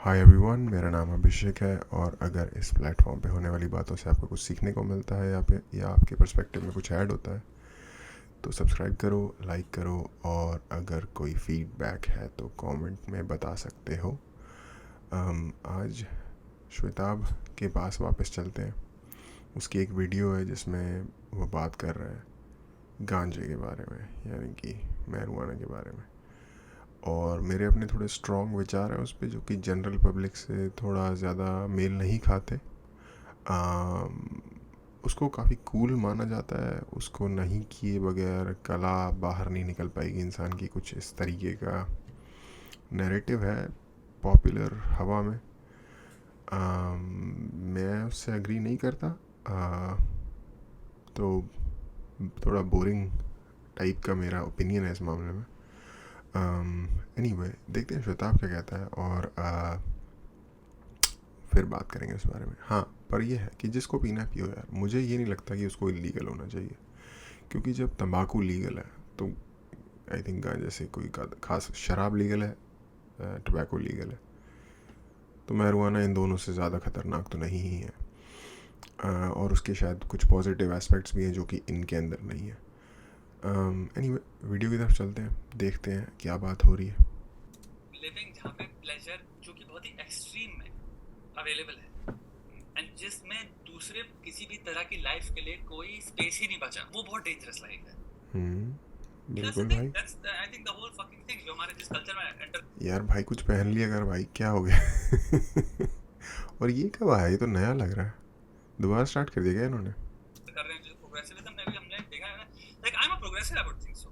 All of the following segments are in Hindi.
हाय एवरीवन, मेरा नाम अभिषेक है और अगर इस प्लेटफॉर्म पे होने वाली बातों से आपको कुछ सीखने को मिलता है या आपके पर्सपेक्टिव में कुछ ऐड होता है तो सब्सक्राइब करो, लाइक करो और अगर कोई फीडबैक है तो कमेंट में बता सकते हो। आज श्वेताब के पास वापस चलते हैं। उसकी एक वीडियो है जिसमें वो बात कर रहा है गांजे के बारे में, यानी कि मैरिजुआना के बारे में। और मेरे अपने थोड़े स्ट्रॉन्ग विचार हैं उस पर, जो कि जनरल पब्लिक से थोड़ा ज़्यादा मेल नहीं खाते। उसको काफ़ी कूल माना जाता है, उसको नहीं किए बगैर कला बाहर नहीं निकल पाएगी इंसान की, कुछ इस तरीके का नैरेटिव है पॉपुलर हवा में। मैं उससे एग्री नहीं करता। तो थोड़ा बोरिंग टाइप का मेरा ओपिनियन है इस मामले में। एनीवे, देखते हैं श्वेताब क्या कहता है और फिर बात करेंगे इस बारे में। हाँ, पर यह है कि जिसको पीना है पियो यार। मुझे ये नहीं लगता कि उसको इलीगल होना चाहिए, क्योंकि जब तंबाकू लीगल है तो आई थिंक गांजे से कोई खास, शराब लीगल है, टबैको लीगल है, तो मैरिजुआना इन दोनों से ज़्यादा ख़तरनाक तो नहीं ही है। और उसके शायद कुछ पॉजिटिव एस्पेक्ट्स भी हैं जो कि इनके अंदर नहीं है। एनीवे, वीडियो की तरफ चलते हैं, देखते हैं क्या बात हो रही है। लिविंग जहाँ पे प्लेजर जो कि बहुत ही एक्सट्रीम में अवेलेबल है एंड जिसमें दूसरे किसी भी तरह की लाइफ के लिए कोई स्पेस ही नहीं बचा, वो बहुत डेंजरस लाइफ है। बिल्कुल भाई। I think the whole fucking thing जो हमारे जिस कल्चर में एंटर यार भाई कुछ पहन लिया कर भाई, क्या हो गया? और ये कब आया? ये तो नया लग रहा है, दोबारा स्टार्ट कर दिया क्या इन्होंने? कर रहे हैं जो प्रोग्रेसिविज्म में भी हमने देखा है ना। Like I am a progressive about things. So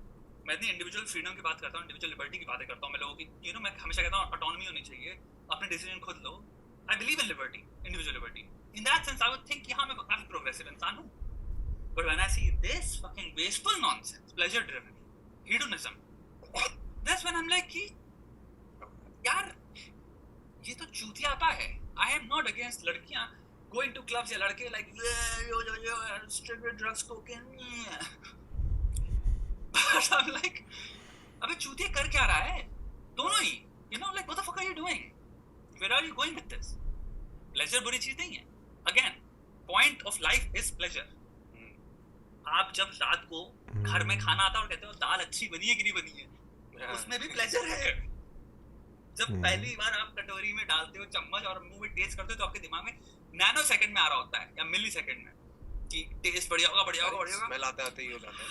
मैं इतनी इंडिविजुअल फ्रीडम की बात करता हूँ, इंडिविजुअल लिबर्टी की बातें करता हूँ। मैं लोगों की मैं हमेशा कहता हूँ ऑटोनॉमी होनी चाहिए, अपने डिसीजन खुद लो। I believe in liberty, individual liberty. In that sense I would think कि हाँ, मैं काफी प्रोग्रेसिव इंसान हूँ। But when I see this fucking wasteful nonsense, pleasure driven, hedonism, that's when I'm like, यार ये तो चूतियापा है। I am not against लड़कियां going to clubs या लड़के like cigarette, drugs, cocaine, but I'm like, अबे चूतिया कर क्या रहा है? दोनों ही, like what the fuck are you doing? Where are you going with this? Pleasure बुरी चीज नहीं है। Again, point of life is pleasure. आप जब रात को घर में खाना आता है और कहते हो दाल अच्छी बनी है कि नहीं बनी है, उसमें भी प्लेजर है। जब पहली बार आप कटोरी में डालते हो चम्मच और मुंह में टेस्ट करते हो तो आपके दिमाग में नैनो सेकंड में आ रहा होता है या मिली सेकंड में कि टेस्ट बढ़िया होगा, बढ़िया होगा, बढ़िया होगा। स्मेल आते ही हो जाता है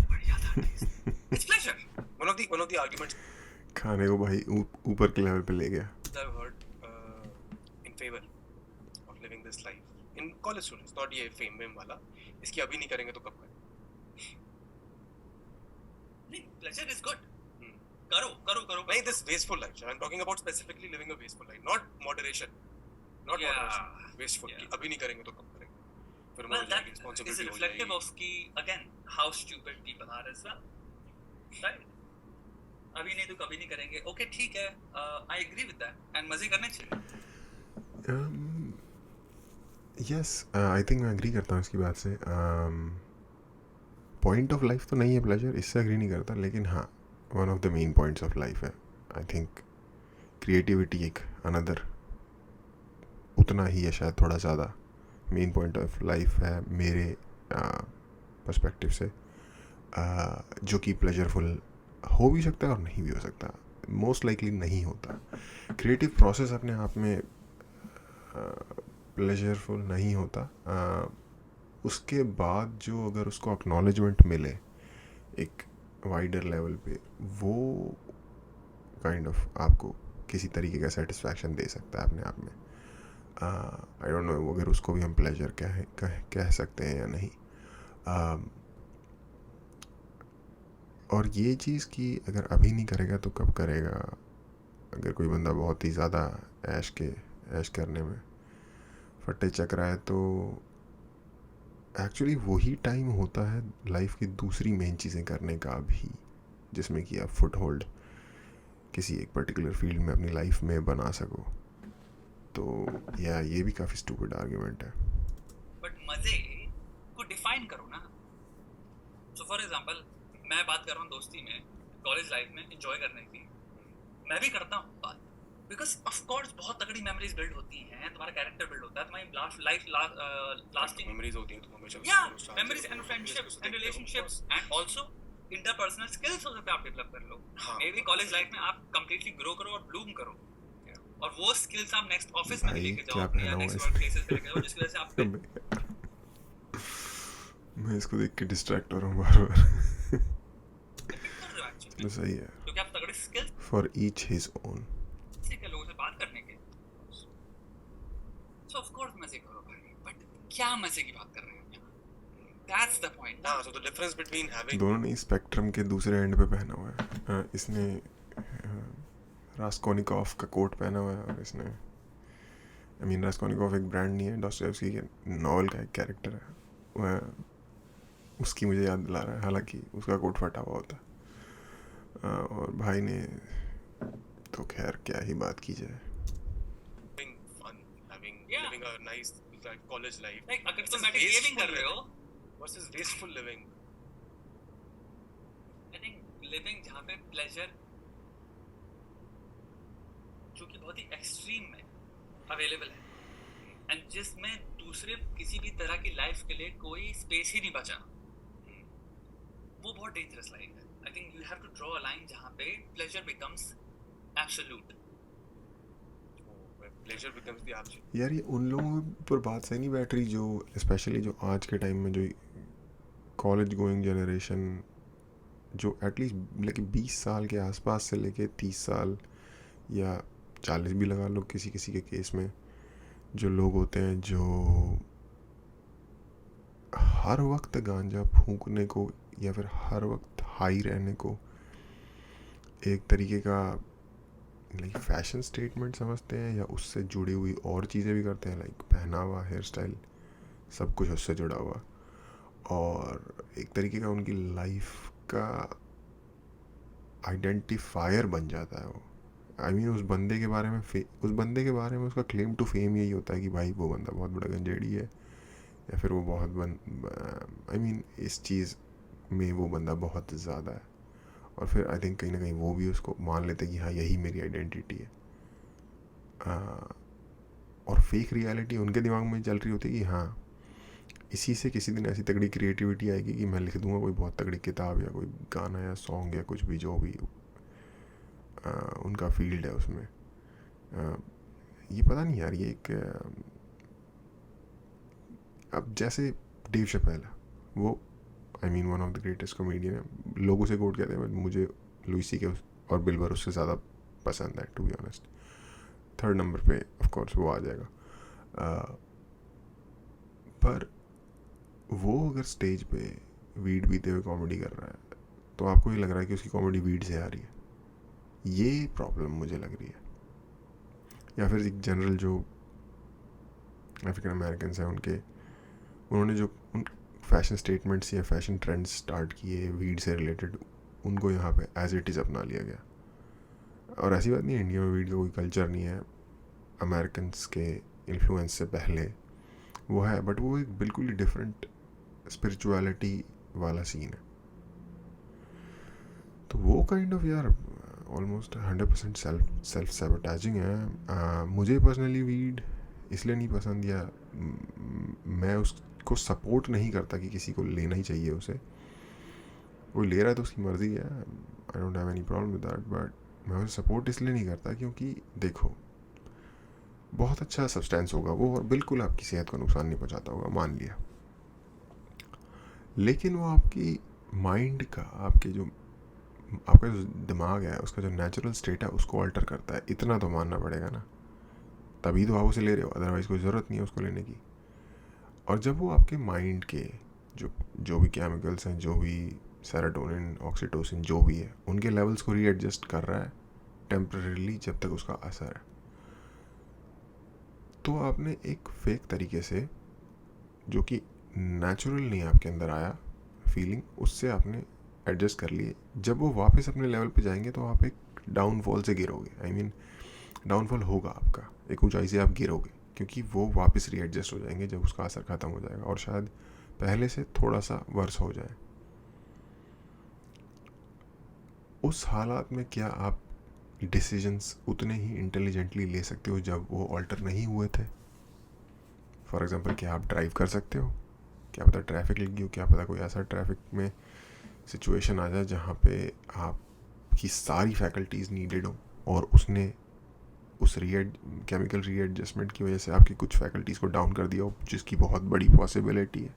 बढ़िया था taste. It's pleasure. One of the arguments खाने को भाई ऊपर के लेवल पे ले गया। I've heard in favor of living this life in college students, not ये फेम वेम वाला। इसकी अभी नहीं करेंगे तो कब करेंगे? नहीं, pleasure is good. करो करो करो। नहीं, this wasteful life. I'm talking about specifically living a wasteful life, not moderation. Moderation. Wasteful. कि अभी नहीं करेंगे तो कब करेंगे? फिर well, that is reflective of कि again how stupid people are as well. Right? अभी नहीं तो कभी नहीं करेंगे। Okay, ठीक है। I agree with that. And मजे करने चाहिए। यस, आई थिंक मैं एग्री करता हूँ इसकी बात से। पॉइंट ऑफ लाइफ तो नहीं है प्लेजर, इससे एग्री नहीं करता, लेकिन हाँ, one of the main points of life है। आई थिंक क्रिएटिविटी एक अनदर उतना ही है, शायद थोड़ा ज़्यादा मेन पॉइंट ऑफ लाइफ है मेरे पर्सपेक्टिव से, जो कि प्लेजरफुल हो भी सकता है और नहीं भी हो सकता। मोस्ट लाइकली नहीं होता। क्रिएटिव प्रोसेस अपने आप में प्लेजरफुल नहीं होता। उसके बाद जो अगर उसको एक्नॉलेजमेंट मिले एक वाइडर लेवल पे, वो काइंड ऑफ आपको किसी तरीके का सेटिस्फैक्शन दे सकता है अपने आप में। आई डोंट नो अगर उसको भी हम प्लेजर कह सकते हैं या नहीं। और ये चीज़ कि अगर अभी नहीं करेगा तो कब करेगा। अगर कोई बंदा बहुत ही ज़्यादा ऐश करने में फट्टे चक रहा है तो एक्चुअली वही टाइम होता है लाइफ की दूसरी मेन चीज़ें करने का भी, जिसमें कि आप फुट होल्ड किसी एक पर्टिकुलर फील्ड में अपनी लाइफ में बना सको। तो या ये भी काफ़ी स्टूपिड आर्ग्यूमेंट है। बट मजे को डिफाइन करो ना। सो फॉर एग्जांपल, मैं बात कर रहा हूँ दोस्ती में, कॉलेज लाइफ में एंजॉय करने की, मैं भी करता हूँ बात। बिकॉज ऑफ कोर्स बहुत तगड़ी मेमोरीज बिल्ड होती हैं, तुम्हारा कैरेक्टर बिल्ड होता है, तुम्हारी लाइफ लास्टिंग मेमोरीज होती हैं, तुम हमेशा या उसको nostalgia मेमोरीज एंड को फ्रेंडशिप्स देखते एंड हो। Relationships and also interpersonal skills हो सकते हैं आप डेवलप कर लो। हाँ। मे बी कॉलेज लाइफ में आप कंप्लीटली ग्रो करो और ब्लूम करो, और वो स्किल्स आप नेक्स्ट ऑफिस में भी भाई लेके क्या जाओ अपने, हाँ, या पहना हुआ नेक्स्ट है वर्क इसमें? प्लेसेस पे लेके जाओ, जिसकी वजह से आप अबे यार, मैं इसको देख के डिस्ट्रैक्ट हो रहा हूँ बार बार। पिक कर रहे हो एक्चुअली, तो सही है, क्योंकि आप तगड़े skills for each his own. सीखे लोगों से बात करने के। सो ऑफ कोर्स मजे करो भाई, बट क्या मजे की बात कर रहे हैं हम यहाँ? That's the point. हाँ, so the difference between having दोनों ने स्पेक्ट्रम के दूसरे एंड पे पहना हुआ है। इसने रास्कोनिकॉफ का कोट पहना हुआ है, और इसने रास्कोनिकॉफ एक ब्रांड नहीं है, डॉस्टोयेव्स्की के नॉवल का एक कैरेक्टर है, वह उसकी मुझे याद दिला रहा है, हालांकि उसका कोट फटा हुआ होता है। और भाई ने तो खैर क्या ही बात की जाए। having fun, having Yeah. living a nice like college life. Like अगर Versus तुम बैठे wasteful गेमिंग कर रहे हो, versus wasteful living. I think living जहाँ पे प्लेजर जो कि बहुत ही एक्सट्रीम में अवेलेबल है, एंड जिसमें दूसरे किसी भी तरह की लाइफ के लिए कोई स्पेस ही नहीं बचा, वो बहुत डेंजरस लाइफ है। I think you have to draw a line जहाँ पे pleasure becomes absolute. Where pleasure becomes the absolute. यार ये उन लोगों पर बात सही नहीं बैठ रही जो स्पेशली जो आज के टाइम में जो कॉलेज गोइंग जनरेशन, जो एटलीस्ट लेके 20 साल के आसपास से लेके 30 साल या 40 भी लगा लो किसी किसी के केस में, जो लोग होते हैं जो हर वक्त गांजा फूंकने को या फिर हर वक्त हाई रहने को एक तरीके का लाइक फैशन स्टेटमेंट समझते हैं, या उससे जुड़ी हुई और चीज़ें भी करते हैं, लाइक पहनावा, हेयर स्टाइल, सब कुछ उससे जुड़ा हुआ, और एक तरीके का उनकी लाइफ का आइडेंटिफायर बन जाता है वो। उस बंदे के बारे में उसका क्लेम टू फेम यही होता है कि भाई वो बंदा बहुत बड़ा गंजेड़ी है, या फिर वो बहुत इस चीज़ में वो बंदा बहुत ज़्यादा है, और फिर आई थिंक कहीं ना कहीं वो भी उसको मान लेते कि हाँ यही मेरी आइडेंटिटी है। और फेक रियलिटी उनके दिमाग में चल रही होती है कि हाँ इसी से किसी दिन ऐसी तगड़ी क्रिएटिविटी आएगी कि मैं लिख दूंगा कोई बहुत तगड़ी किताब या कोई गाना या सॉन्ग या कुछ भी, जो भी उनका फील्ड है उसमें। ये पता नहीं यार, ये एक अब जैसे डेव शपेल है, वो one of the greatest comedian है, लोगों से कोट कहते हैं, मुझे लुई सी के और बिल बर उससे ज़्यादा पसंद है to be honest. 3rd number पे ऑफ कोर्स वो आ जाएगा। पर वो अगर स्टेज पे वीड पीते हुए कॉमेडी कर रहा है तो आपको ये लग रहा है कि उसकी कॉमेडी वीड से आ रही है, ये प्रॉब्लम मुझे लग रही है। या फिर एक जनरल जो अफ्रीकन अमेरिकन हैं उन्होंने जो फैशन स्टेटमेंट्स या फैशन ट्रेंड्स स्टार्ट किए वीड से रिलेटेड, उनको यहाँ पे एज इट इज़ अपना लिया गया। और ऐसी बात नहीं है इंडिया में वीड का कोई कल्चर नहीं है, अमेरिकन्स के इन्फ्लुएंस से पहले वो है, बट वो एक बिल्कुल ही डिफरेंट स्पिरिचुअलिटी वाला सीन है। तो वो काइंड ऑफ यार ऑलमोस्ट 100% सेल्फ सैबोटेजिंग है। मुझे पर्सनली वीड इसलिए नहीं पसंद, या मैं उसको सपोर्ट नहीं करता कि किसी को लेना ही चाहिए उसे, कोई ले रहा है तो उसकी मर्ज़ी है, I don't have any problem with that, but मैं उसे सपोर्ट इसलिए नहीं करता क्योंकि देखो बहुत अच्छा सब्सटेंस होगा वो और बिल्कुल आपकी सेहत को नुकसान नहीं पहुंचाता होगा, मान लिया, लेकिन वो आपकी माइंड का, आपका जो दिमाग है उसका जो नेचुरल स्टेट है उसको अल्टर करता है, इतना तो मानना पड़ेगा ना, तभी तो आप उसे ले रहे हो, अदरवाइज़ कोई ज़रूरत नहीं है उसको लेने की। और जब वो आपके माइंड के जो भी केमिकल्स हैं, जो भी सेरोटोनिन, ऑक्सीटोसिन, जो भी है, उनके लेवल्स को रीएडजस्ट कर रहा है टेम्परेरीली जब तक उसका असर है, तो आपने एक फेक तरीके से, जो कि नेचुरल नहीं आपके अंदर आया फीलिंग, उससे आपने एडजस्ट कर लिए। जब वो वापस अपने लेवल पे जाएंगे तो आप एक डाउनफॉल से गिरोगे, डाउनफॉल होगा आपका, एक ऊंचाई से आप गिरोगे, क्योंकि वो वापस रीएडजस्ट हो जाएंगे जब उसका असर ख़त्म हो जाएगा, और शायद पहले से थोड़ा सा वर्स हो जाए। उस हालात में क्या आप डिसीजंस उतने ही इंटेलिजेंटली ले सकते हो जब वो ऑल्टर नहीं हुए थे. फॉर एग्जांपल, क्या आप ड्राइव कर सकते हो? क्या पता ट्रैफिक लगी हो, क्या पता कोई ऐसा ट्रैफिक में सिचुएशन आ जाए जहाँ पे आपकी सारी फैकल्टीज़ नीडेड हो और उसने उस केमिकल रीएडजस्टमेंट की वजह से आपकी कुछ फैकल्टीज़ को डाउन कर दिया हो, जिसकी बहुत बड़ी पॉसिबिलिटी है.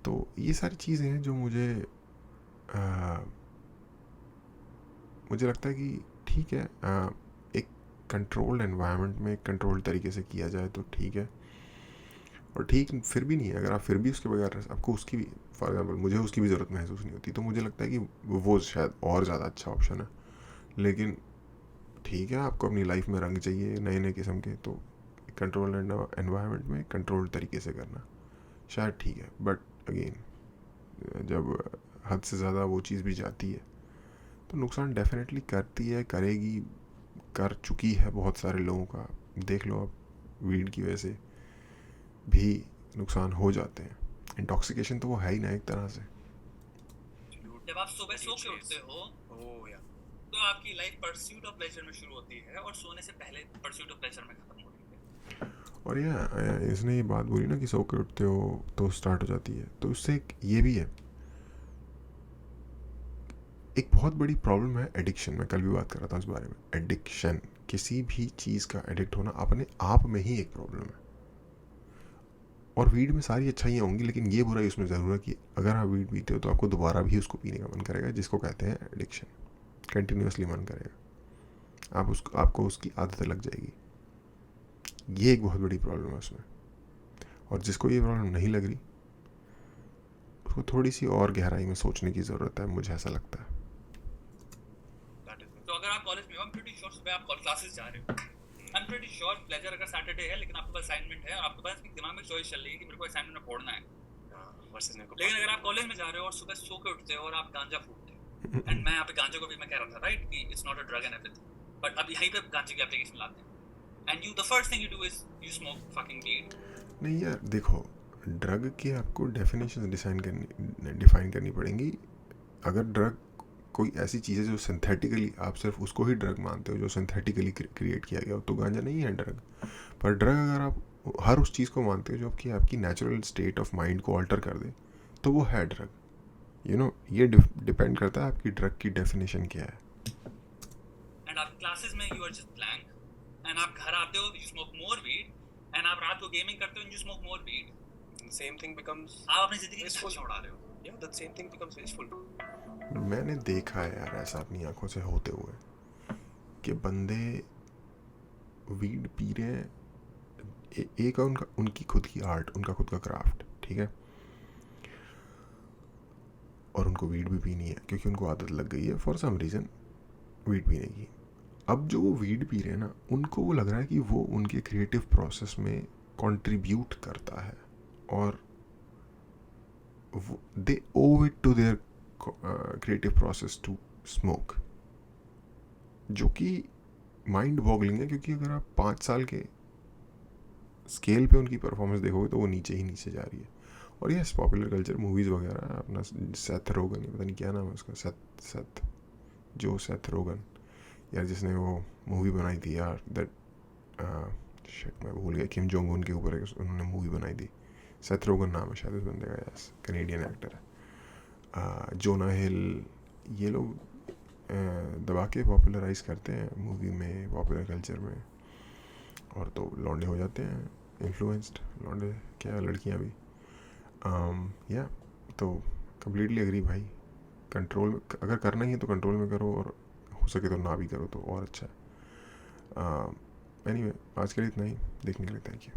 तो ये सारी चीज़ें हैं जो मुझे लगता है कि ठीक है, एक कंट्रोल्ड एनवायरनमेंट में कंट्रोल्ड तरीके से किया जाए तो ठीक है. और ठीक फिर भी नहीं है, अगर आप फिर भी उसके बगैर आपको उसकी भी, फॉर एग्जांपल मुझे उसकी भी ज़रूरत महसूस नहीं होती, तो मुझे लगता है कि वो शायद और ज़्यादा अच्छा ऑप्शन है. लेकिन ठीक है, आपको अपनी लाइफ में रंग चाहिए नए नए किस्म के, तो कंट्रोल एनवायरनमेंट में कंट्रोल तरीके से करना शायद ठीक है. बट अगेन, जब हद से ज़्यादा वो चीज़ भी जाती है तो नुकसान डेफिनेटली करती है, करेगी, कर चुकी है बहुत सारे लोगों का. देख लो आप, वीड की वजह से भी नुकसान हो जाते हैं. इंटॉक्सिकेशन तो वो है ही ना एक तरह से. जब आप सुबह सो के उठते हो Oh yeah. तो आपकी लाइफ परस्यूट ऑफ प्लेजर में शुरू होती है और सोने से पहले परस्यूट ऑफ प्लेजर में खत्म होती है. और ये इसने ये बात बोली ना कि सो के उठते हो तो स्टार्ट हो जाती है, तो उससे ये भी है, एक बहुत बड़ी प्रॉब्लम है एडिक्शन. मैं कल भी बात कर रहा था इस बारे में. एडिक्शन, किसी भी चीज़ का एडिक्ट होना अपने आप में ही एक प्रॉब्लम है. और वीड में सारी अच्छाइयाँ होंगी, लेकिन ये बुराई उसमें ज़रूर है कि अगर आप वीड पीते हो तो आपको दोबारा भी उसको पीने का मन करेगा, जिसको कहते हैं एडिक्शन. कंटिन्यूसली मन करेगा, आपको उसकी आदत लग जाएगी. ये एक बहुत बड़ी प्रॉब्लम है उसमें. और जिसको ये प्रॉब्लम नहीं लग रही, उसको थोड़ी सी और गहराई में सोचने की ज़रूरत है, मुझे ऐसा लगता है. तो अगर आप कॉलेज में हो, I'm pretty sure सुबह आप क्लासेस जा रहे हो, I'm pretty sure प्लेजर अगर सैटरडे है लेकिन आपके पास असाइनमेंट है और आपके पास दिमाग में चॉइस चल रही है कि मेरे को असाइनमेंट में पढ़ना है, लेकिन अगर आप कॉलेज में जा रहे हो और सुबह सो के उठते हो और आप गांजा फूकते हो, एंड मैं यहाँ पे गांजे को भी मैं कह रहा था राइट कि it's not a drug and everything, but अब यहीं पे गांजे की एप्लीकेशन लाते हैं and you the first thing you do is you smoke fucking weed. नहीं यार, देखो, ड्रग की आपको डेफिनेशन डिफाइन करनी पड़ेंगी. अगर ड्रग कोई ऐसी चीज़ है जो सिंथेटिकली आप सिर्फ उसको ही ड्रग मानते हो, जो सिंथेटिकली क्रिएट किया गया हो, तो गांजा नहीं है ड्रग. पर ड्रग अगर आप हर उस चीज़ को मानते हो जो आपकी नेचुरल स्टेट ऑफ माइंड को ऑल्टर कर दे, तो वो है ड्रग. ये डिपेंड करता है आपकी ड्रग की डेफिनेशन क्या है. एंड आप क्लासेस में you are just blank, and आप घर आते हो you smoke more weed, and आप रात को गेमिंग करते हो you smoke more weed. Same thing becomes. आप अपनी जिंदगी में Wasteful. उड़ा रहे हो. Yeah, that same thing becomes wasteful. मैंने देखा है यार ऐसा अपनी आंखों से होते हुए कि बंदे वीड पी रहे हैं. एक है उनकी खुद की आर्ट, उनका खुद का क्राफ्ट, ठीक है, और उनको वीड भी पीनी है क्योंकि उनको आदत लग गई है फॉर सम रीज़न वीड पीने की. अब जो वो वीड पी रहे हैं ना, उनको वो लग रहा है कि वो उनके क्रिएटिव प्रोसेस में कंट्रीब्यूट करता है और they owe it to their creative process to smoke, जो कि माइंड बॉगलिंग है. क्योंकि अगर आप 5 साल के स्केल पे उनकी परफॉर्मेंस देखोगे तो वो नीचे ही नीचे जा रही है. और यस, पॉपुलर कल्चर, मूवीज़ वगैरह, अपना सेथ रोगन, पता नहीं क्या नाम है उसका, सेथ रोगन यार, जिसने वो मूवी बनाई थी यार, दैट शिट मैं भूल गया, किम जोंग उन के ऊपर उन्होंने मूवी बनाई थी. सेथ रोगन नाम है शायद उस बंदे का. यस, कनेडियन एक्टर है. जोना हिल, ये लोग दबा के पॉपुलराइज करते हैं मूवी में, पॉपुलर कल्चर में, और तो लौंडे हो जाते हैं इन्फ्लुएंस्ड. लौंडे क्या, लड़कियां भी. या तो कम्प्लीटली एग्री भाई. कंट्रोल में अगर करना ही है तो कंट्रोल में करो, और हो सके तो ना भी करो तो और अच्छा है. एनीवे, आज के लिए इतना ही. देखने के लिए थैंक यू.